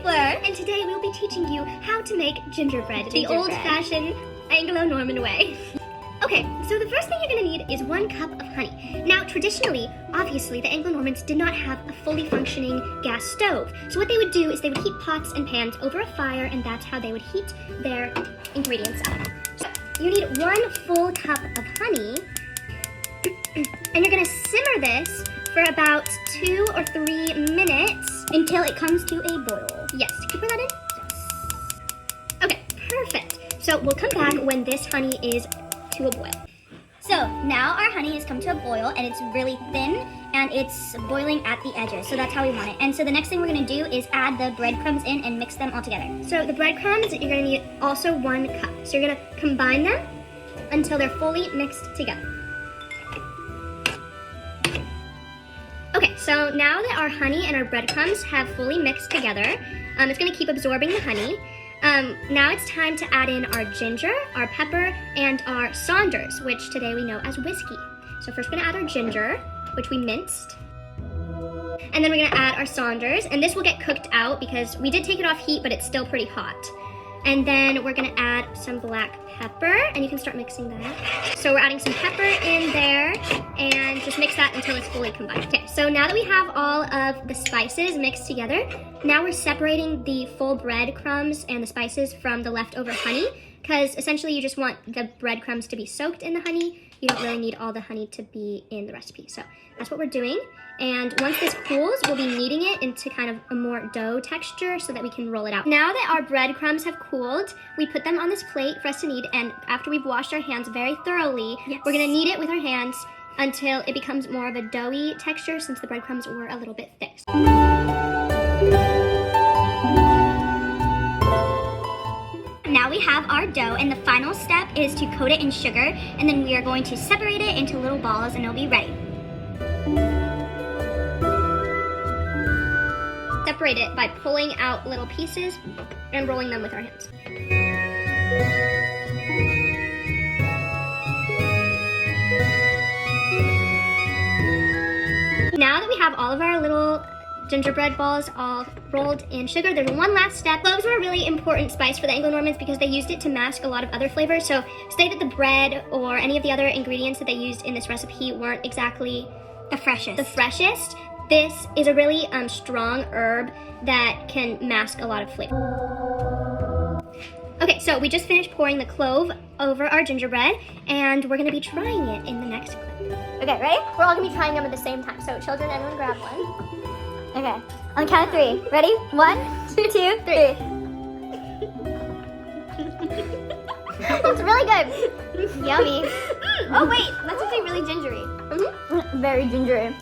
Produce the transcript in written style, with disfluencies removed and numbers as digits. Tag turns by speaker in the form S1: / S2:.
S1: Fleur, and today we will be teaching you how to make gingerbread, the old-fashioned Anglo-Norman way. Okay, so the first thing you're gonna need is 1 cup of honey. Now, traditionally, obviously, the Anglo-Normans did not have a fully functioning gas stove. So what they would do is they would heat pots and pans over a fire, and that's how they would heat their ingredients up. So you need 1 full cup of honey, and you're gonna simmer this for about 2 or 3 minutes until it comes to a boil. Yes, can you pour that in? Yes. Okay, perfect. So we'll come back when this honey is to a boil. So now our honey has come to a boil and it's really thin and it's boiling at the edges. So that's how we want it. And so the next thing we're gonna do is add the breadcrumbs in and mix them all together. So the breadcrumbs, you're gonna need also 1 cup. So you're gonna combine them until they're fully mixed together. Okay, so now that our honey and our breadcrumbs have fully mixed together, it's gonna keep absorbing the honey. Now it's time to add in our ginger, our pepper, and our Saunders, which today we know as whiskey. So first we're gonna add our ginger, which we minced. And then we're gonna add our Saunders, and this will get cooked out because we did take it off heat, but it's still pretty hot. And then we're gonna add some black pepper, and you can start mixing that. So we're adding some pepper in there, and just mix that until it's fully combined. Okay, so now that we have all of the spices mixed together, now we're separating the full breadcrumbs and the spices from the leftover honey, because essentially you just want the breadcrumbs to be soaked in the honey. You don't really need all the honey to be in the recipe. So that's what we're doing. And once this cools, we'll be kneading it into kind of a more dough texture so that we can roll it out. Now that our breadcrumbs have cooled, we put them on this plate for us to knead, and after we've washed our hands very thoroughly, we're gonna knead it with our hands until it becomes more of a doughy texture since the breadcrumbs were a little bit thick. Now we have our dough, and the final step is to coat it in sugar, and then we are going to separate it into little balls and it'll be ready. Separate it by pulling out little pieces and rolling them with our hands. Now that we have all of our little gingerbread balls all rolled in sugar, there's one last step. Cloves were a really important spice for the Anglo-Normans because they used it to mask a lot of other flavors. So say that the bread or any of the other ingredients that they used in this recipe weren't exactly the freshest. This is a really strong herb that can mask a lot of flavor. Okay, so we just finished pouring the clove over our gingerbread, and we're gonna be trying it in the next clip. Okay, ready? We're all gonna be trying them at the same time. So children, everyone grab one. Okay, on the count of 3. Ready? 1, 2, 3. It's really good. Yummy. Oh wait, that's actually really gingery. Very gingery.